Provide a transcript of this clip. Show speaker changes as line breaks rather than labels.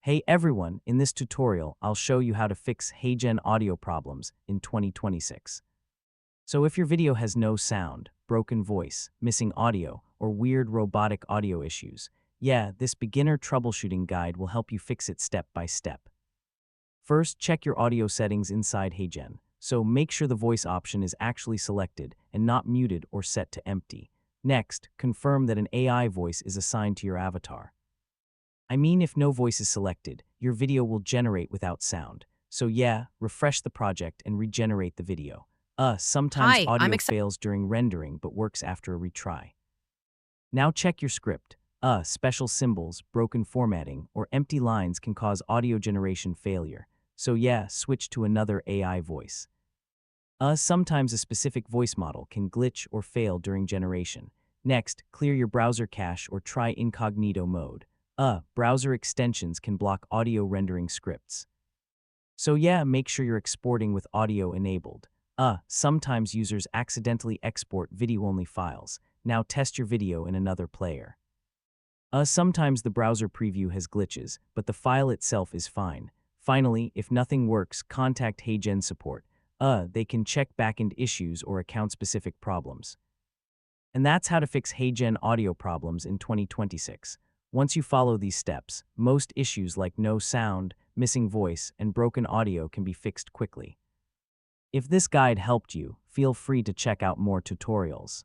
Hey everyone, in this tutorial, I'll show you how to fix HeyGen audio problems in 2026. So if your video has no sound, broken voice, missing audio, or weird robotic audio issues, yeah, this beginner troubleshooting guide will help you fix it step by step. First, check your audio settings inside HeyGen, so make sure the voice option is actually selected and not muted or set to empty. Next, confirm that an AI voice is assigned to your avatar. I mean, if no voice is selected, your video will generate without sound. So yeah, refresh the project and regenerate the video. Sometimes
Hi, I'm
audio
excited.
fails during rendering but works after a retry. Now check your script. Special symbols, broken formatting, or empty lines can cause audio generation failure. So yeah, switch to another AI voice. Sometimes a specific voice model can glitch or fail during generation. Next, clear your browser cache or try incognito mode. Browser extensions can block audio rendering scripts. So yeah, make sure you're exporting with audio enabled. Sometimes users accidentally export video-only files. Now test your video in another player. Sometimes the browser preview has glitches, but the file itself is fine. Finally, if nothing works, contact HeyGen support. They can check backend issues or account-specific problems. And that's how to fix HeyGen audio problems in 2026. Once you follow these steps, most issues like no sound, missing voice, and broken audio can be fixed quickly. If this guide helped you, feel free to check out more tutorials.